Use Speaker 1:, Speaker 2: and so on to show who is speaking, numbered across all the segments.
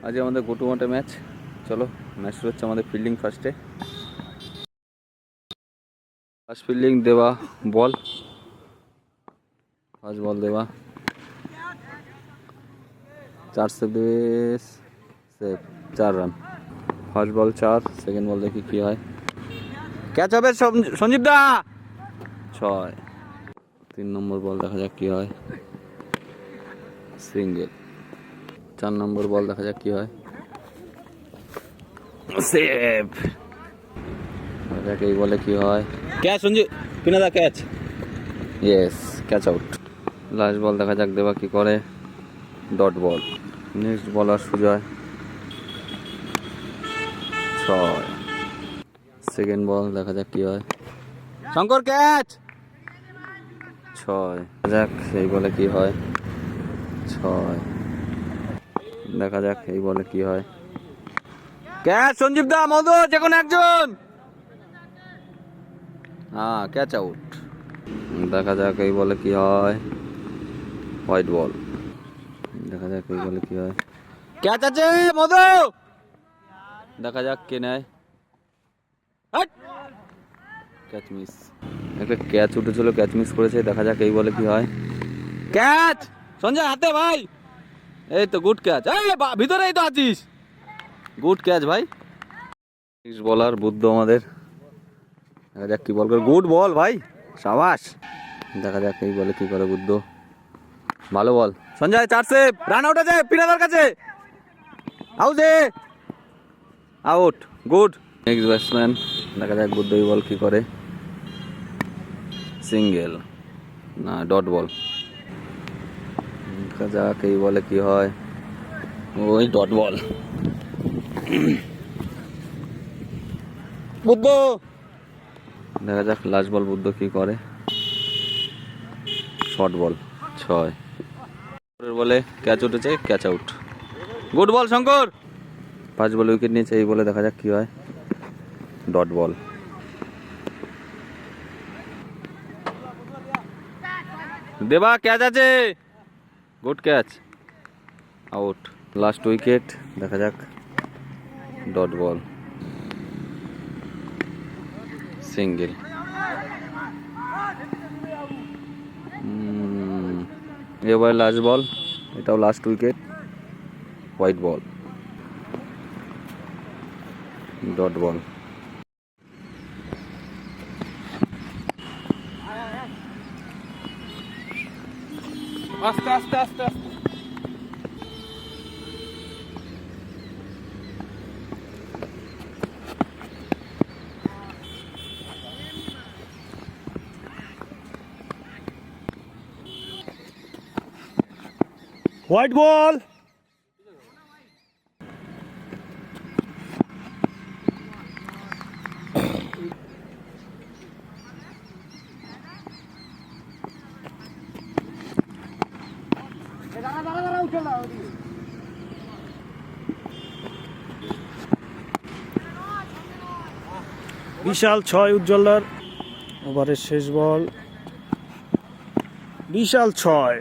Speaker 1: আজ আমাদের গোটু মাঠে ম্যাচ। চলো ম্যাচ শুরু হচ্ছে। আমাদের ফিল্ডিং ফার্স্ট ফিল্ডিং দেওয়া বল, ফার্স্ট বল দেওয়া, 4 সেভ 4 রান। ফার্স্ট বল 4, সেকেন্ড বল দেখি কি হয়। ক্যাচ হবে সঞ্জীব দা, 6। 3 নম্বর বল দেখা যাক কি হয়, সিঙ্গেল। 4 নম্বর বল দেখা যাক কি হয়, সেভ। দেখ এই বলে কি হয়, catch Sanjeev Pinada, catch, yes, catch out. Last ball দেখা যাক দেবা কি করে, ডট বল। নেক্সট বলার সুজয়, 6। সেকেন্ড বল দেখা যাক কি হয়, শঙ্কর ক্যাচ, 6। যাক এই বলে কি হয়, 6। দেখা যাক এই বলে কি হয়, ক্যাচ সঞ্জীব দা, মধু যে কোনো একজন, হ্যাঁ ক্যাচ আউট। দেখা যাক এই বলে কি হয়, হোয়াইট বল। দেখা যাক এই বলে কি হয়, ক্যাচ আছে মধু, দেখা যাক কে নেয়, ক্যাচ মিস। একটা ক্যাচ উঠেছিল, ক্যাচ মিস করেছে। দেখা যাক এই বলে কি হয়, ক্যাচ সঞ্জয় হাতে ভাই, এই তো গুড ক্যাচ, এই ভিতরেই তো আছিস, গুড ক্যাচ ভাই। নেক্সট বলার বুদ্ধ আমাদের, দেখা যাক কি বল করে, গুড বল ভাই, সাবাস। দেখা যাক এই বলে কি করে বুদ্ধ, ভালো বল সঞ্জয়, 4 সেভ, রান আউট আছে পিনাদার কাছে, আউটে, আউট, গুড। নেক্সট ব্যাটসম্যান, দেখা যাক বুদ্ধ এই বল কি করে, সিঙ্গেল না ডট বল। দেখা যাক এই বলে কি হয়, ওই ডট বল। বুদ্ধ, দেখা যাক লাস্ট বল বুদ্ধ কি করে, শর্ট বল, 6। বলে ক্যাচ উঠেছে, catch out, good ball Shankar. 5 বলে উইকেট নিয়েছে। এই বলে দেখা যাক কি হয়, ডট বল। দেবা ক্যাচ আছে, good catch, out. Last wicket, দেখা যাক ডট বল, সিঙ্গেল। এবার লাস্ট বল, এটাও last wicket, white ball, dot ball. আস্তে আস্তে আস্তে আস্তে,
Speaker 2: হোয়াইট বল, বিশাল 6 উজ্জ্বলদার। ওভারের শেষ বল, বিশাল 6।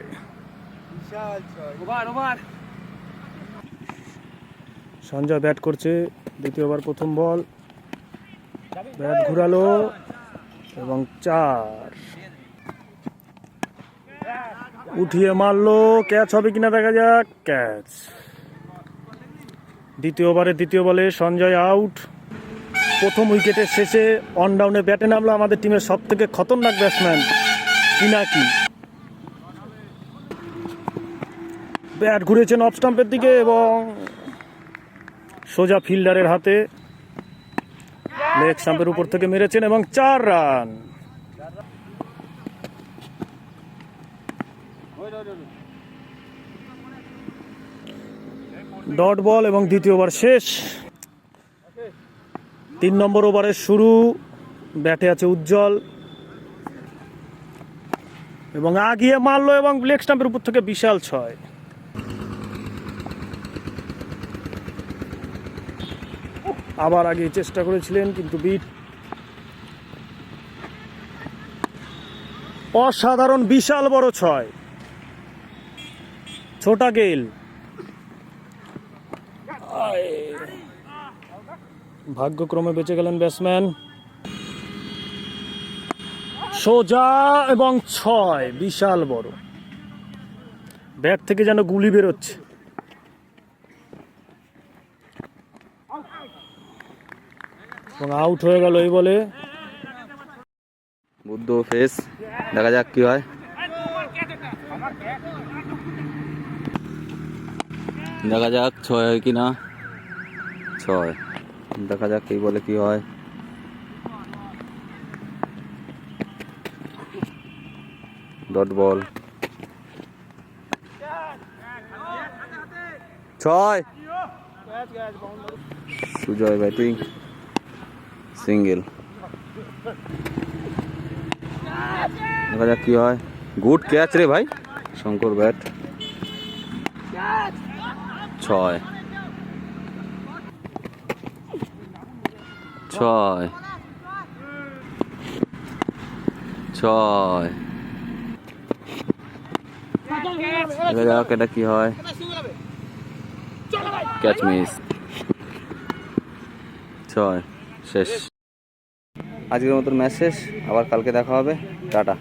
Speaker 2: সঞ্জয় ব্যাট করছে, দ্বিতীয় ওভার প্রথম বল, ব্যাট ঘুরালো এবং 4 উঠিয়ে মারলো, ক্যাচ হবে কিনা দেখা যাক, ক্যাচ। দ্বিতীয় ওভারের দ্বিতীয় বলে সঞ্জয় আউট। প্রথম উইকেটের শেষে অন ডাউনে ব্যাটে নামলো আমাদের টিমের সব থেকে খতরনাক ব্যাটসম্যান পিনাকি। ব্যাট ঘুরেছেন অফ স্টাম্পের দিকে এবং সোজা ফিল্ডারের হাতে, লেগ স্টাম্পের উপর থেকে মেরেছেন এবং 4 রান। ডট বল এবং দ্বিতীয় ওভার শেষ। 3 নম্বর ওভারের শুরু, ব্যাটে আছে উজ্জ্বল এবং আগিয়ে মারলো এবং লেগ স্টাম্পের উপর থেকে বিশাল 6। আবার আগে চেষ্টা করেছিলেন কিন্তু বিট। অসাধারণ বিশাল বড় 6, ছোটা গেল, ছয়। ভাগ্যক্রমে বেঁচে গেলেন ব্যাটসম্যান। সোজা এবং ছয়, বিশাল বড়। ব্যাট থেকে যেন গুলি বেরোচ্ছে। এবং আউট হয়ে গেল এই বলে।
Speaker 1: বুদ্ধ ফেস, দেখা যাক কি হয়। দেখা যাক ছয় হয় কি না। ছয়, দেখা যাক এই বলে কি হয়। ডট বল, ছয়। Sujay batting, single. দেখা যাক কি হয়। গুড ক্যাচ রে ভাই, শঙ্কর ব্যাট। ছয়, ছয়, ছয়। দেখা যাক এটা কি হয়। Catch miss. ছয়, শেষ। আজকের মতন ম্যাচ শেষ, আবার কালকে দেখা হবে। টাটা।